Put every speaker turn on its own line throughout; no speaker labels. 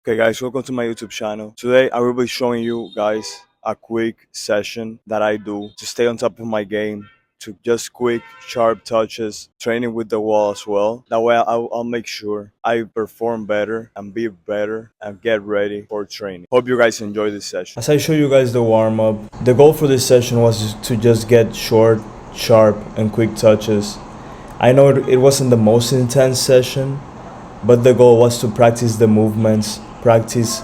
Okay guys, welcome to my YouTube channel. Today I will be showing you guys a quick session that I do to stay on top of my game, to just quick sharp touches, training with the wall as well. That way I'll make sure I perform better and be better and get ready for training. Hope you guys enjoy this session. As I show you guys the warm-up, the goal for this session was to just get short, sharp and quick touches. I know it wasn't the most intense session, but the goal was to practice the movements, practice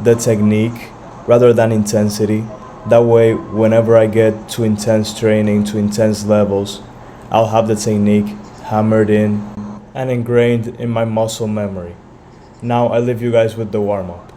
the technique rather than intensity. That way, whenever I get to intense training, to intense levels, I'll have the technique hammered in and ingrained in my muscle memory. Now I leave you guys with the warm up.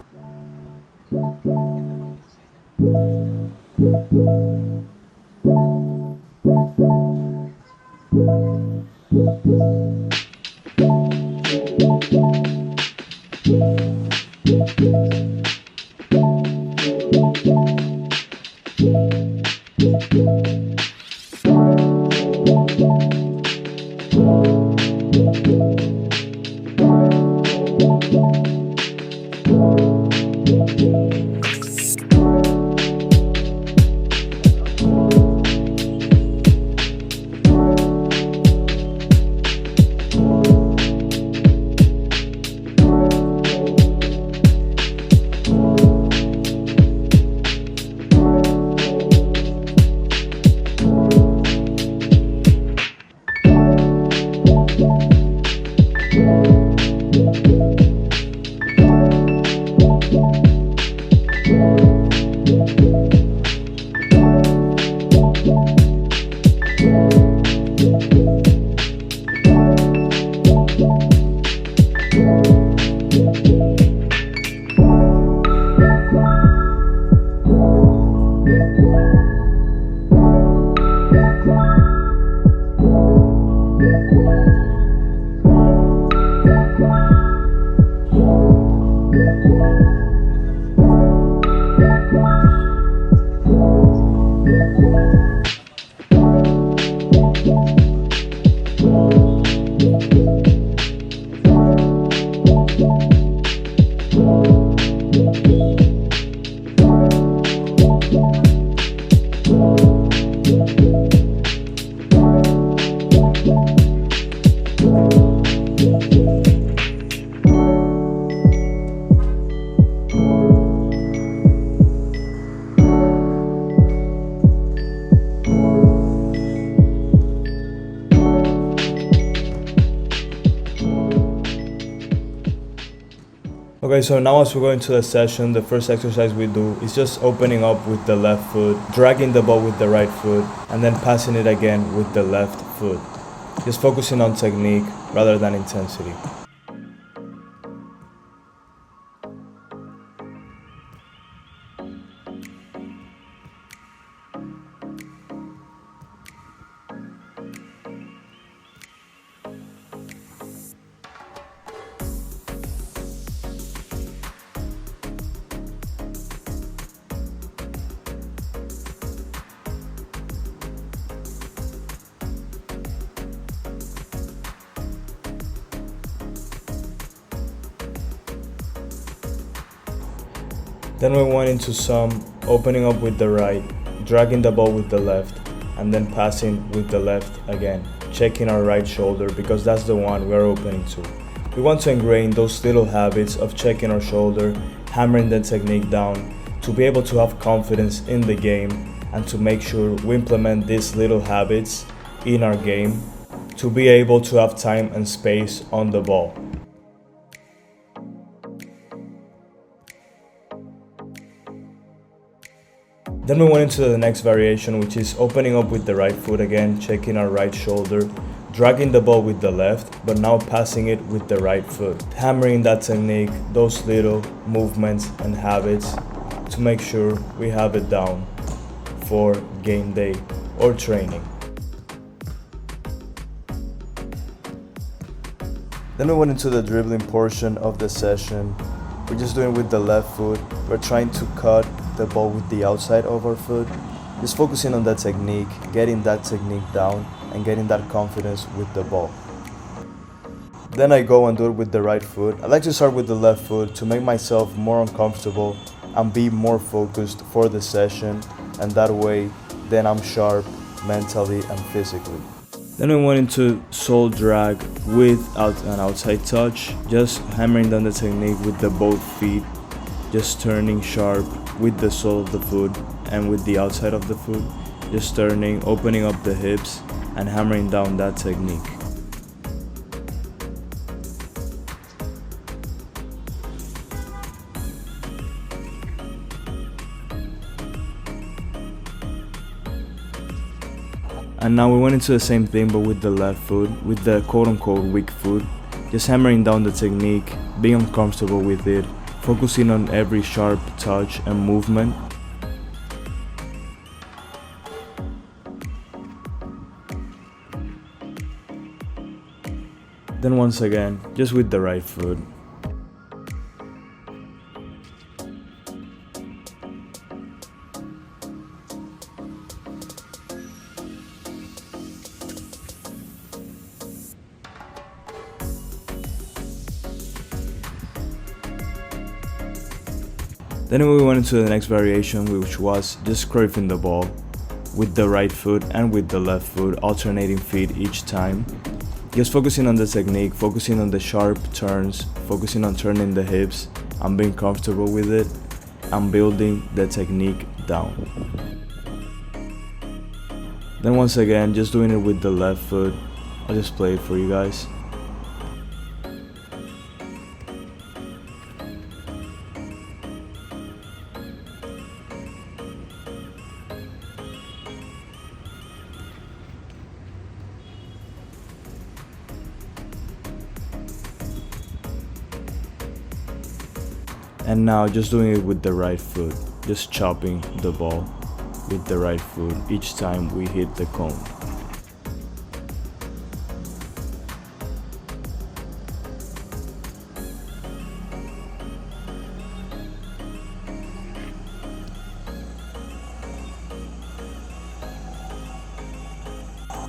Okay, so now as we go into the session, the first exercise we do is just opening up with the left foot, dragging the ball with the right foot, and then passing it again with the left foot. Just focusing on technique rather than intensity. Then we went into some opening up with the right, dragging the ball with the left, and then passing with the left again, checking our right shoulder because that's the one we're opening to. We want to ingrain those little habits of checking our shoulder, hammering the technique down, to be able to have confidence in the game and to make sure we implement these little habits in our game to be able to have time and space on the ball. Then we went into the next variation, which is opening up with the right foot again, checking our right shoulder, dragging the ball with the left, but now passing it with the right foot. Hammering that technique, those little movements and habits to make sure we have it down for game day or training. Then we went into the dribbling portion of the session. We're just doing it with the left foot. We're trying to cut the ball with the outside of our foot. Just focusing on that technique, getting that technique down and getting that confidence with the ball. Then I go and do it with the right foot. I like to start with the left foot to make myself more uncomfortable and be more focused for the session, and that way then I'm sharp mentally and physically. Then we went into sole drag with an outside touch, just hammering down the technique with the both feet, just turning sharp with the sole of the foot and with the outside of the foot, just turning, opening up the hips and hammering down that technique. And now we went into the same thing but with the left foot, with the quote-unquote weak foot, just hammering down the technique, being uncomfortable with it, focusing on every sharp touch and movement. Then once again, just with the right foot. Then we went into the next variation, which was just curving the ball with the right foot and with the left foot, alternating feet each time. Just focusing on the technique, focusing on the sharp turns, focusing on turning the hips and being comfortable with it and building the technique down. Then once again, just doing it with the left foot. I'll just play it for you guys. And now just doing it with the right foot, just chopping the ball with the right foot each time we hit the cone.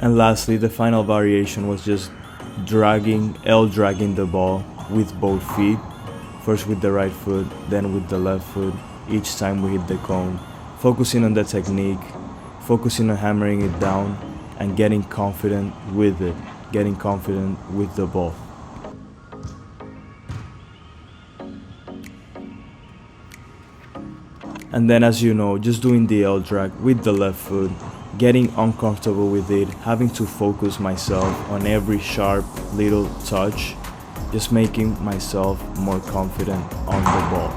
And lastly, the final variation was just dragging the ball with both feet. First with the right foot, then with the left foot, each time we hit the cone. Focusing on the technique, focusing on hammering it down, and getting confident with it, getting confident with the ball. And then, as you know, just doing the L drag with the left foot, getting uncomfortable with it, having to focus myself on every sharp little touch, just making myself more confident on the ball.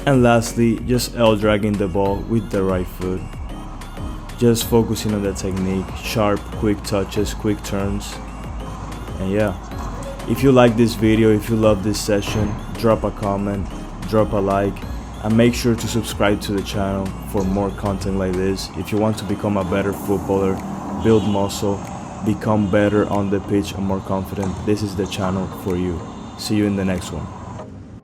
And lastly, just L dragging the ball with the right foot. Just focusing on the technique, sharp, quick touches, quick turns. And yeah. If you like this video, if you love this session, drop a comment, drop a like, and make sure to subscribe to the channel for more content like this. If you want to become a better footballer, build muscle, become better on the pitch and more confident, this is the channel for you. See you in the next one.